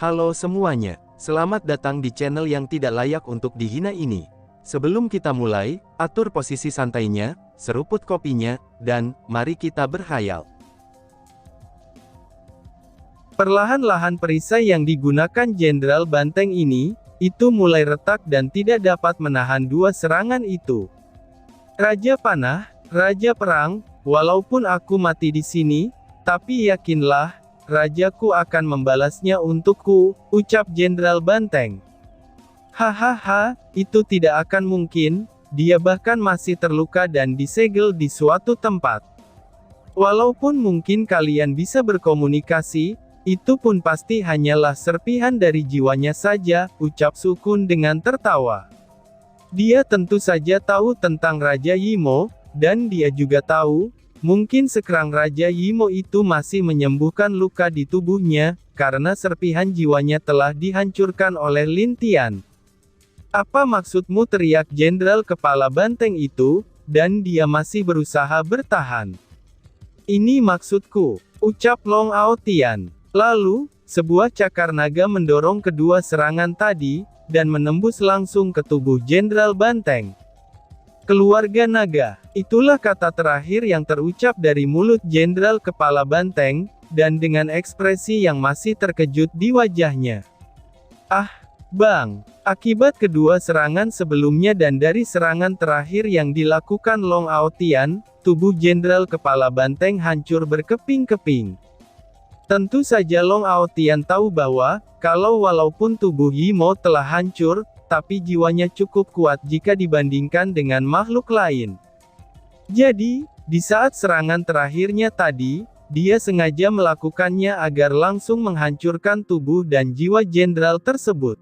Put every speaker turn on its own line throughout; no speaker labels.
Halo semuanya, selamat datang di channel yang tidak layak untuk dihina ini. Sebelum kita mulai, atur posisi santainya, seruput kopinya, dan mari kita berkhayal. Perlahan-lahan perisai yang digunakan Jenderal Banteng ini, itu mulai retak dan tidak dapat menahan dua serangan itu. Raja Panah, Raja Perang, walaupun aku mati di sini, tapi yakinlah, rajaku akan membalasnya untukku, ucap Jenderal Banteng. Hahaha, itu tidak akan mungkin, dia bahkan masih terluka dan disegel di suatu tempat. Walaupun mungkin kalian bisa berkomunikasi, itu pun pasti hanyalah serpihan dari jiwanya saja, ucap Sukun dengan tertawa. Dia tentu saja tahu tentang Raja Yimo, dan dia juga tahu, mungkin sekarang Raja Yimo itu masih menyembuhkan luka di tubuhnya, karena serpihan jiwanya telah dihancurkan oleh Lin Tian. Apa maksudmu, teriak Jenderal Kepala Banteng itu, dan dia masih berusaha bertahan. Ini maksudku, ucap Long Ao Tian. Lalu, sebuah cakar naga mendorong kedua serangan tadi, dan menembus langsung ke tubuh Jenderal Banteng. Keluarga naga, itulah kata terakhir yang terucap dari mulut Jenderal Kepala Banteng, dan dengan ekspresi yang masih terkejut di wajahnya. Ah, Bang, akibat kedua serangan sebelumnya dan dari serangan terakhir yang dilakukan Long Ao Tian, tubuh Jenderal Kepala Banteng hancur berkeping-keping. Tentu saja Long Ao Tian tahu bahwa, walaupun tubuh Yimo telah hancur, tapi jiwanya cukup kuat jika dibandingkan dengan makhluk lain. Jadi, di saat serangan terakhirnya tadi, dia sengaja melakukannya agar langsung menghancurkan tubuh dan jiwa jenderal tersebut.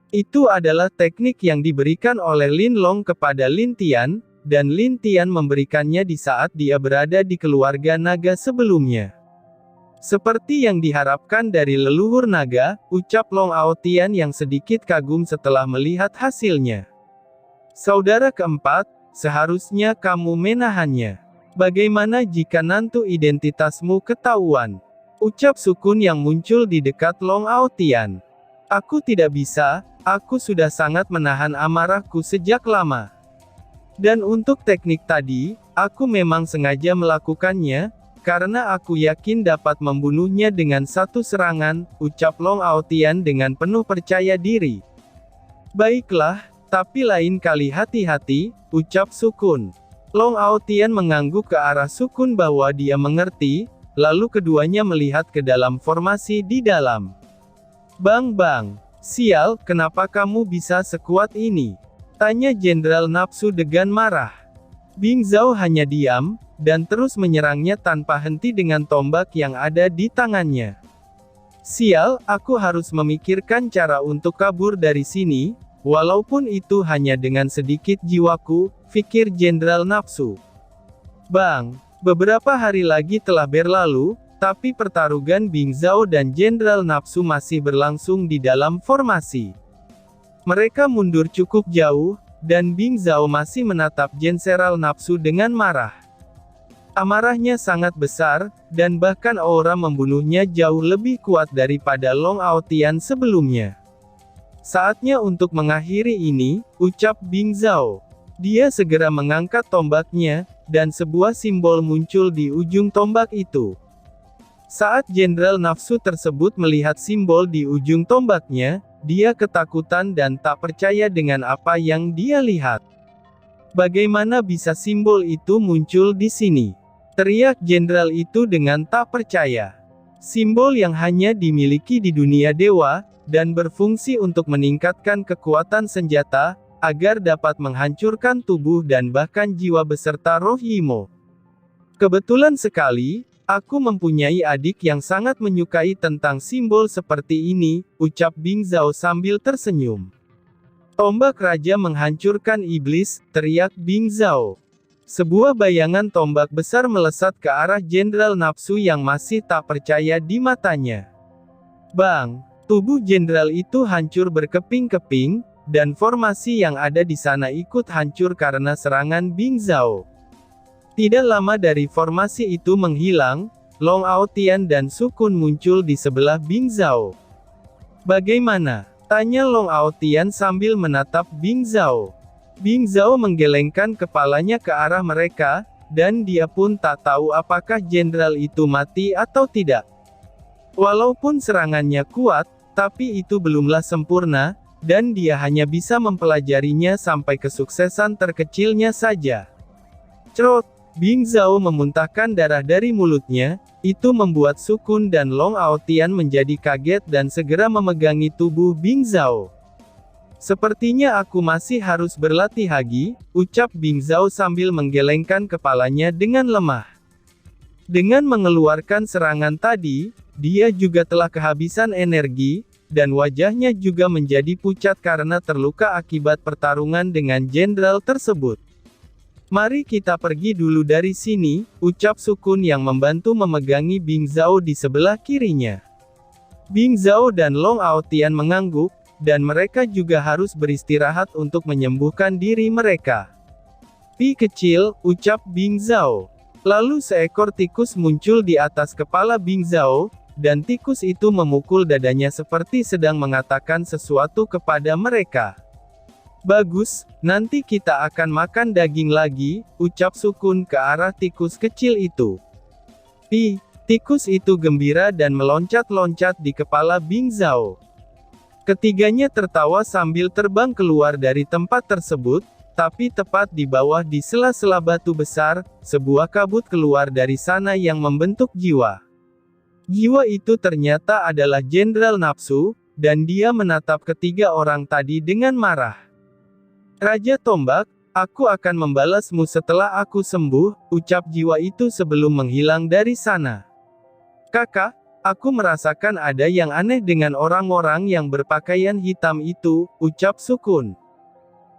Itu adalah teknik yang diberikan oleh Lin Long kepada Lin Tian, dan Lin Tian memberikannya di saat dia berada di keluarga naga sebelumnya. Seperti yang diharapkan dari leluhur naga, ucap Long Ao Tian yang sedikit kagum setelah melihat hasilnya. Saudara keempat, seharusnya kamu menahannya. Bagaimana jika nanti identitasmu ketahuan? Ucap Sukun yang muncul di dekat Long Ao Tian. Aku tidak bisa, aku sudah sangat menahan amarahku sejak lama. Dan untuk teknik tadi, aku memang sengaja melakukannya, karena aku yakin dapat membunuhnya dengan satu serangan, ucap Long Ao Tian dengan penuh percaya diri. Baiklah, tapi lain kali hati-hati, ucap Sukun. Long Ao Tian mengangguk ke arah Sukun bahwa dia mengerti, lalu keduanya melihat ke dalam formasi di dalam. Bang, sial, kenapa kamu bisa sekuat ini? Tanya Jenderal Nafsu dengan marah. Bing Zhao hanya diam, dan terus menyerangnya tanpa henti dengan tombak yang ada di tangannya. Sial, aku harus memikirkan cara untuk kabur dari sini, walaupun itu hanya dengan sedikit jiwaku, pikir Jenderal Nafsu. Bang, beberapa hari lagi telah berlalu, tapi pertarungan Bing Zhao dan Jenderal Nafsu masih berlangsung di dalam formasi. Mereka mundur cukup jauh, dan Bing Zhao masih menatap Jenderal Nafsu dengan marah. Amarahnya sangat besar, dan bahkan aura membunuhnya jauh lebih kuat daripada Long Ao Tian sebelumnya. Saatnya untuk mengakhiri ini, ucap Bing Zhao. Dia segera mengangkat tombaknya, dan sebuah simbol muncul di ujung tombak itu. Saat Jenderal Nafsu tersebut melihat simbol di ujung tombaknya, dia ketakutan dan tak percaya dengan apa yang dia lihat. Bagaimana bisa simbol itu muncul di sini? Teriak jenderal itu dengan tak percaya. Simbol yang hanya dimiliki di dunia dewa, dan berfungsi untuk meningkatkan kekuatan senjata, agar dapat menghancurkan tubuh dan bahkan jiwa beserta roh Yimo. Kebetulan sekali, aku mempunyai adik yang sangat menyukai tentang simbol seperti ini, ucap Bing Zhao sambil tersenyum. Tombak raja menghancurkan iblis, teriak Bing Zhao. Sebuah bayangan tombak besar melesat ke arah Jenderal Nafsu yang masih tak percaya di matanya. Bang! Tubuh jenderal itu hancur berkeping-keping, dan formasi yang ada di sana ikut hancur karena serangan Bing Zhao. Tidak lama dari formasi itu menghilang, Long Ao Tian dan Sukun muncul di sebelah Bing Zhao. Bagaimana? Tanya Long Aotian sambil menatap Bing Zhao. Bing Zhao menggelengkan kepalanya ke arah mereka, dan dia pun tak tahu apakah jenderal itu mati atau tidak. Walaupun serangannya kuat, tapi itu belumlah sempurna, dan dia hanya bisa mempelajarinya sampai kesuksesan terkecilnya saja. Cerot! Bing Zhao memuntahkan darah dari mulutnya, itu membuat Sukun dan Long Aotian menjadi kaget dan segera memegangi tubuh Bing Zhao. Sepertinya aku masih harus berlatih lagi, ucap Bing Zhao sambil menggelengkan kepalanya dengan lemah. Dengan mengeluarkan serangan tadi, dia juga telah kehabisan energi, dan wajahnya juga menjadi pucat karena terluka akibat pertarungan dengan jenderal tersebut. Mari kita pergi dulu dari sini, ucap Sukun yang membantu memegangi Bing Zhao di sebelah kirinya. Bing Zhao dan Long Aotian mengangguk, dan mereka juga harus beristirahat untuk menyembuhkan diri mereka. Pi kecil, ucap Bing Zhao. Lalu seekor tikus muncul di atas kepala Bing Zhao, dan tikus itu memukul dadanya seperti sedang mengatakan sesuatu kepada mereka. Bagus, nanti kita akan makan daging lagi, ucap Sukun ke arah tikus kecil itu. Tikus itu gembira dan meloncat-loncat di kepala Bing Zhao. Ketiganya tertawa sambil terbang keluar dari tempat tersebut, tapi tepat di bawah di sela-sela batu besar, sebuah kabut keluar dari sana yang membentuk jiwa. Jiwa itu ternyata adalah Jenderal Nafsu, dan dia menatap ketiga orang tadi dengan marah. Raja Tombak, aku akan membalasmu setelah aku sembuh, ucap jiwa itu sebelum menghilang dari sana. Kakak, aku merasakan ada yang aneh dengan orang-orang yang berpakaian hitam itu, ucap Sukun.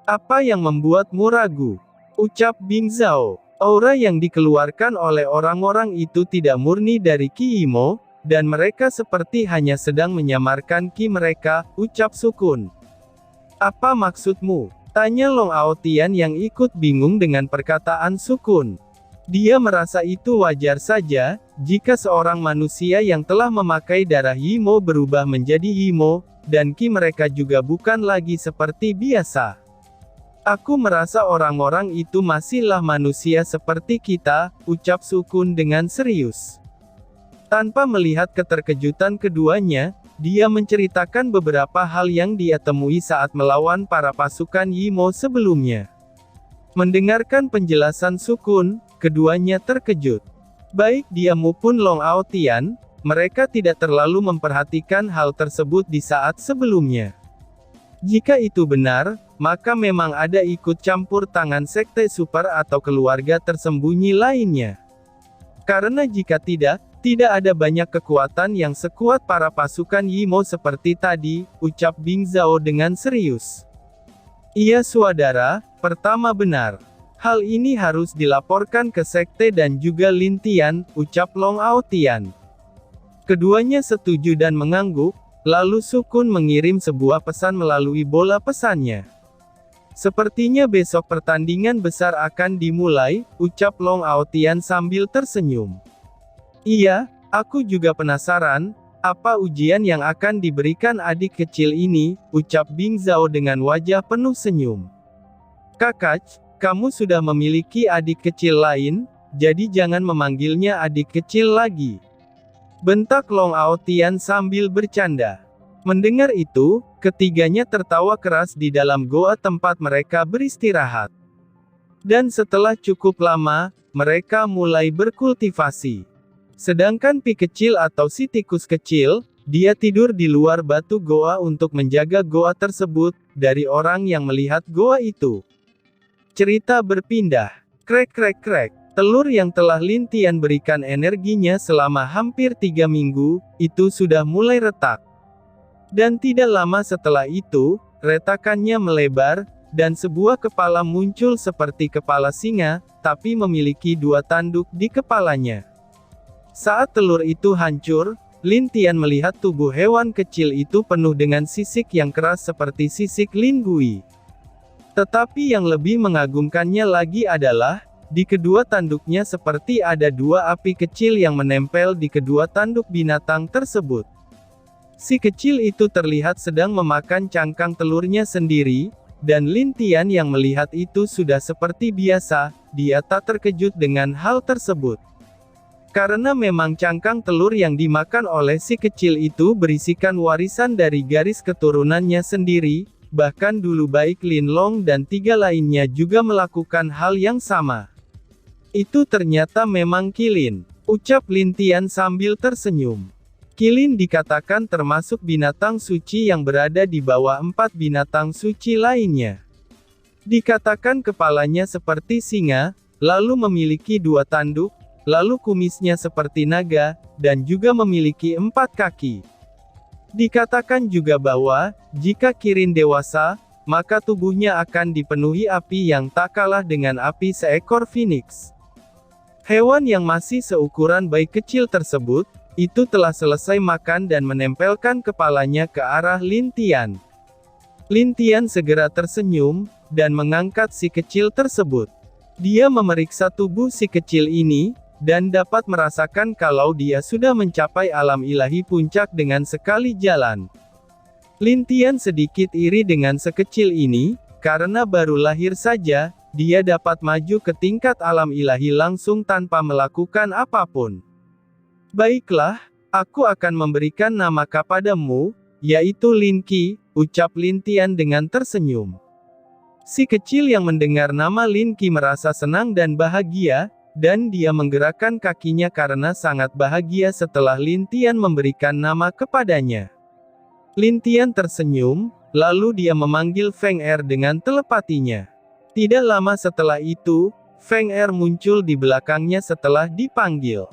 Apa yang membuatmu ragu? Ucap Bing Zhao. Aura yang dikeluarkan oleh orang-orang itu tidak murni dari Ki Imo, dan mereka seperti hanya sedang menyamarkan Ki mereka, ucap Sukun. Apa maksudmu? Tanya Long Aotian yang ikut bingung dengan perkataan Sukun. Dia merasa itu wajar saja, jika seorang manusia yang telah memakai darah Yimo berubah menjadi Yimo, dan Ki mereka juga bukan lagi seperti biasa. Aku merasa orang-orang itu masihlah manusia seperti kita, ucap Sukun dengan serius. Tanpa melihat keterkejutan keduanya, dia menceritakan beberapa hal yang dia temui saat melawan para pasukan Yimo sebelumnya. Mendengarkan penjelasan Sukun, keduanya terkejut. Baik dia maupun Long Aotian, mereka tidak terlalu memperhatikan hal tersebut di saat sebelumnya. Jika itu benar, maka memang ada ikut campur tangan sekte super atau keluarga tersembunyi lainnya. Karena jika tidak ada banyak kekuatan yang sekuat para pasukan Yimo seperti tadi, ucap Bing Zhao dengan serius. Iya saudara, pertama benar. Hal ini harus dilaporkan ke sekte dan juga Lin Tian, ucap Long Aotian. Keduanya setuju dan mengangguk, lalu Sukun mengirim sebuah pesan melalui bola pesannya. Sepertinya besok pertandingan besar akan dimulai, ucap Long Aotian sambil tersenyum. Iya, aku juga penasaran, apa ujian yang akan diberikan adik kecil ini, ucap Bing Zhao dengan wajah penuh senyum. Kakak, kamu sudah memiliki adik kecil lain, jadi jangan memanggilnya adik kecil lagi. Bentak Long Aotian sambil bercanda. Mendengar itu, ketiganya tertawa keras di dalam goa tempat mereka beristirahat. Dan setelah cukup lama, mereka mulai berkultivasi. Sedangkan Pi kecil atau si tikus kecil, dia tidur di luar batu goa untuk menjaga goa tersebut, dari orang yang melihat goa itu. Cerita berpindah. Krek krek krek. Telur yang telah Lin Tian berikan energinya selama hampir 3 minggu, itu sudah mulai retak. Dan tidak lama setelah itu, retakannya melebar, dan sebuah kepala muncul seperti kepala singa, tapi memiliki 2 tanduk di kepalanya. Saat telur itu hancur, Lin Tian melihat tubuh hewan kecil itu penuh dengan sisik yang keras seperti sisik Lin Gui. Tetapi yang lebih mengagumkannya lagi adalah, di kedua tanduknya seperti ada 2 api kecil yang menempel di kedua tanduk binatang tersebut. Si kecil itu terlihat sedang memakan cangkang telurnya sendiri, dan Lin Tian yang melihat itu sudah seperti biasa, dia tak terkejut dengan hal tersebut. Karena memang cangkang telur yang dimakan oleh si kecil itu berisikan warisan dari garis keturunannya sendiri, bahkan dulu baik Lin Long dan 3 lainnya juga melakukan hal yang sama. Itu ternyata memang Qilin, ucap Lin Tian sambil tersenyum. Qilin dikatakan termasuk binatang suci yang berada di bawah 4 binatang suci lainnya. Dikatakan kepalanya seperti singa, lalu memiliki 2 tanduk, lalu kumisnya seperti naga, dan juga memiliki 4 kaki. Dikatakan juga bahwa, jika Kirin dewasa, maka tubuhnya akan dipenuhi api yang tak kalah dengan api seekor phoenix. Hewan yang masih seukuran bayi kecil tersebut, itu telah selesai makan dan menempelkan kepalanya ke arah Lin Tian. Lin Tian segera tersenyum, dan mengangkat si kecil tersebut. Dia memeriksa tubuh si kecil ini, dan dapat merasakan kalau dia sudah mencapai alam ilahi puncak dengan sekali jalan. Lin Tian sedikit iri dengan sekecil ini, karena baru lahir saja, dia dapat maju ke tingkat alam ilahi langsung tanpa melakukan apapun. Baiklah, aku akan memberikan nama kepadamu, yaitu Lin Qi, ucap Lin Tian dengan tersenyum. Si kecil yang mendengar nama Lin Qi merasa senang dan bahagia, dan dia menggerakkan kakinya karena sangat bahagia setelah Lin Tian memberikan nama kepadanya. Lin Tian tersenyum, lalu dia memanggil Feng Er dengan telepatinya. Tidak lama setelah itu, Feng Er muncul di belakangnya setelah dipanggil.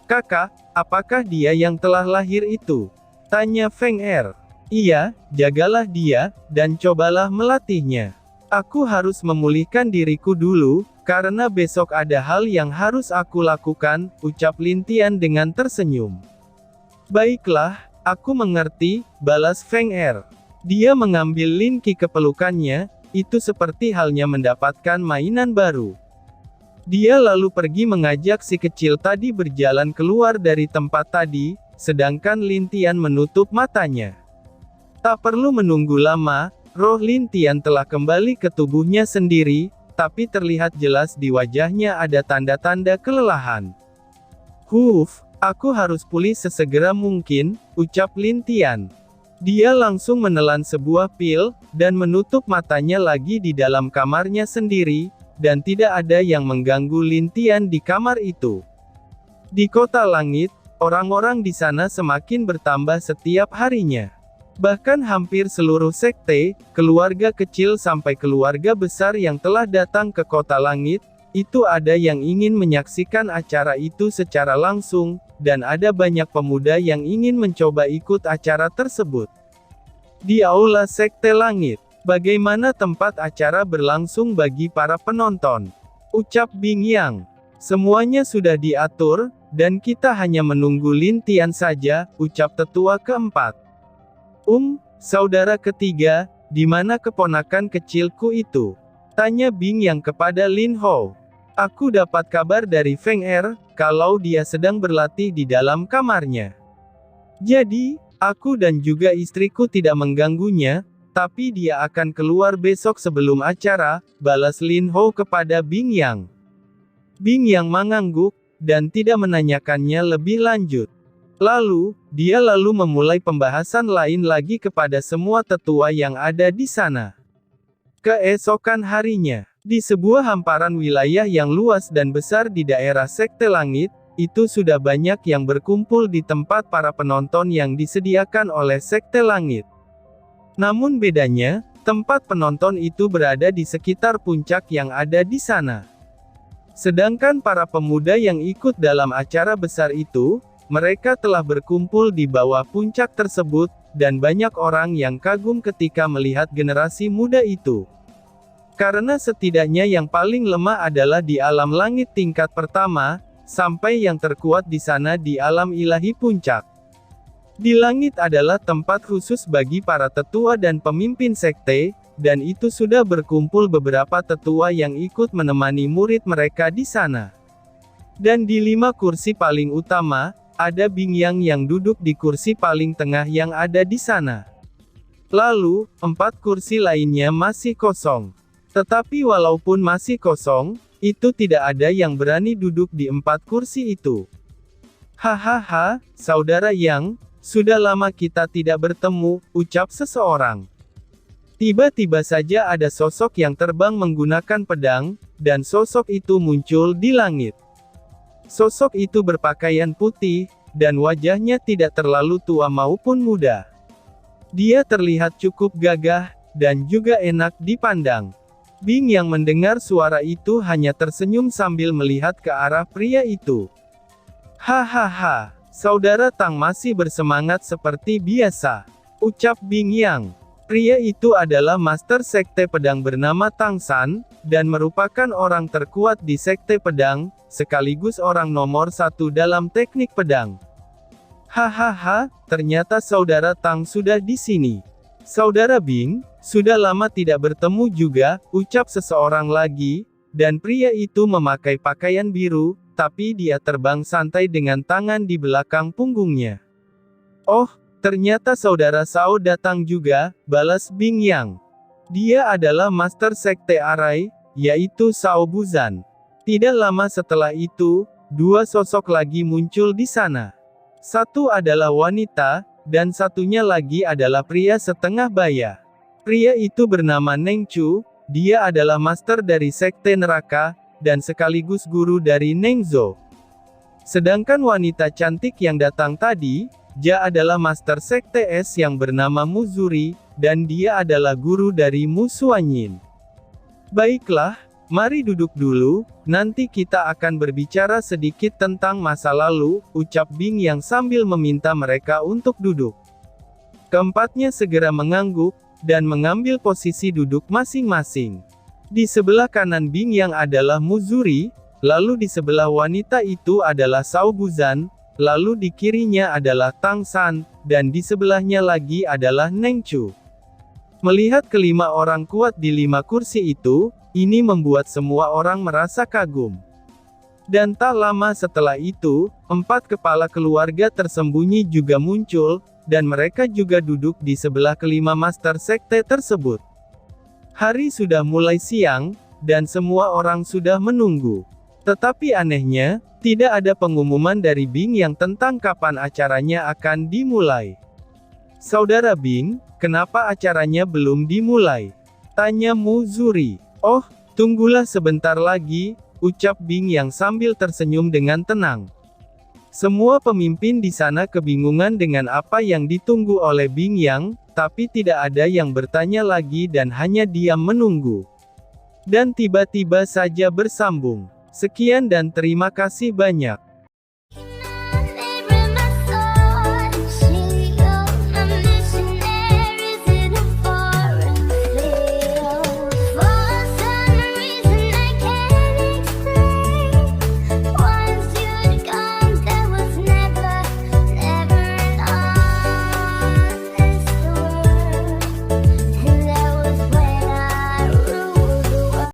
"Kakak, apakah dia yang telah lahir itu?" tanya Feng Er. "Iya, jagalah dia, dan cobalah melatihnya. Aku harus memulihkan diriku dulu, karena besok ada hal yang harus aku lakukan," ucap Lin Tian dengan tersenyum. "Baiklah, aku mengerti," balas Feng Er. Dia mengambil Lin Qi ke pelukannya, itu seperti halnya mendapatkan mainan baru. Dia lalu pergi mengajak si kecil tadi berjalan keluar dari tempat tadi, sedangkan Lin Tian menutup matanya. Tak perlu menunggu lama, roh Lin Tian telah kembali ke tubuhnya sendiri, tapi terlihat jelas di wajahnya ada tanda-tanda kelelahan. Aku harus pulih sesegera mungkin," ucap Lin Tian. Dia langsung menelan sebuah pil, dan menutup matanya lagi di dalam kamarnya sendiri, dan tidak ada yang mengganggu Lin Tian di kamar itu. Di kota langit, orang-orang di sana semakin bertambah setiap harinya. Bahkan hampir seluruh sekte, keluarga kecil sampai keluarga besar yang telah datang ke kota langit, itu ada yang ingin menyaksikan acara itu secara langsung, dan ada banyak pemuda yang ingin mencoba ikut acara tersebut. Di aula sekte langit, bagaimana tempat acara berlangsung bagi para penonton? Ucap Bing Yang. Semuanya sudah diatur, dan kita hanya menunggu Lin Tian saja, ucap tetua keempat. Saudara ketiga, di mana keponakan kecilku itu? Tanya Bing Yang kepada Lin Hou. Aku dapat kabar dari Feng Er, kalau dia sedang berlatih di dalam kamarnya. Jadi, aku dan juga istriku tidak mengganggunya, tapi dia akan keluar besok sebelum acara, balas Lin Hou kepada Bing Yang. Bing Yang mengangguk, dan tidak menanyakannya lebih lanjut. Lalu, dia memulai pembahasan lain lagi kepada semua tetua yang ada di sana. Keesokan harinya, di sebuah hamparan wilayah yang luas dan besar di daerah Sekte Langit, itu sudah banyak yang berkumpul di tempat para penonton yang disediakan oleh Sekte Langit. Namun bedanya, tempat penonton itu berada di sekitar puncak yang ada di sana. Sedangkan para pemuda yang ikut dalam acara besar itu, mereka telah berkumpul di bawah puncak tersebut, dan banyak orang yang kagum ketika melihat generasi muda itu. Karena setidaknya yang paling lemah adalah di alam langit tingkat pertama, sampai yang terkuat di sana di alam ilahi puncak. Di langit adalah tempat khusus bagi para tetua dan pemimpin sekte, dan itu sudah berkumpul beberapa tetua yang ikut menemani murid mereka di sana. Dan di 5 kursi paling utama, ada Bing yang duduk di kursi paling tengah yang ada di sana. Lalu, 4 kursi lainnya masih kosong. Tetapi walaupun masih kosong, itu tidak ada yang berani duduk di 4 kursi itu. Hahaha, saudara Yang, sudah lama kita tidak bertemu, ucap seseorang. Tiba-tiba saja ada sosok yang terbang menggunakan pedang, dan sosok itu muncul di langit. Sosok itu berpakaian putih, dan wajahnya tidak terlalu tua maupun muda. Dia terlihat cukup gagah, dan juga enak dipandang. Bing yang mendengar suara itu hanya tersenyum sambil melihat ke arah pria itu. Hahaha, saudara Tang masih bersemangat seperti biasa, ucap Bing Yang. Pria itu adalah master sekte pedang bernama Tang San, dan merupakan orang terkuat di sekte pedang, sekaligus orang nomor 1 dalam teknik pedang. Hahaha, ternyata saudara Tang sudah di sini. Saudara Bing, sudah lama tidak bertemu juga, ucap seseorang lagi, dan pria itu memakai pakaian biru, tapi dia terbang santai dengan tangan di belakang punggungnya. Oh, ternyata saudara Sao datang juga, balas Bing Yang. Dia adalah master sekte Arai, yaitu Sao Buzan. Tidak lama setelah itu, 2 sosok lagi muncul di sana. Satu adalah wanita, dan satunya lagi adalah pria setengah baya. Pria itu bernama Neng Chu, dia adalah master dari sekte neraka, dan sekaligus guru dari Neng Zhou. Sedangkan wanita cantik yang datang tadi, dia adalah master sekte es yang bernama Muzuri, dan dia adalah guru dari Mu Suanyin. Baiklah, mari duduk dulu, nanti kita akan berbicara sedikit tentang masa lalu, ucap Bing Yang sambil meminta mereka untuk duduk. Keempatnya segera mengangguk, dan mengambil posisi duduk masing-masing. Di sebelah kanan Bing Yang adalah Muzuri, lalu di sebelah wanita itu adalah Sao Buzan, lalu di kirinya adalah Tang San, dan di sebelahnya lagi adalah Neng Chu. Melihat kelima orang kuat di 5 kursi itu, ini membuat semua orang merasa kagum. Dan tak lama setelah itu, 4 kepala keluarga tersembunyi juga muncul, dan mereka juga duduk di sebelah kelima master sekte tersebut. Hari sudah mulai siang, dan semua orang sudah menunggu. Tetapi anehnya, tidak ada pengumuman dari Bing Yang tentang kapan acaranya akan dimulai. Saudara Bing, kenapa acaranya belum dimulai? Tanya Muzuri. Oh, tunggulah sebentar lagi, ucap Bing Yang sambil tersenyum dengan tenang. Semua pemimpin di sana kebingungan dengan apa yang ditunggu oleh Bing Yang, tapi tidak ada yang bertanya lagi dan hanya diam menunggu. Dan tiba-tiba saja bersambung. Sekian dan terima kasih banyak.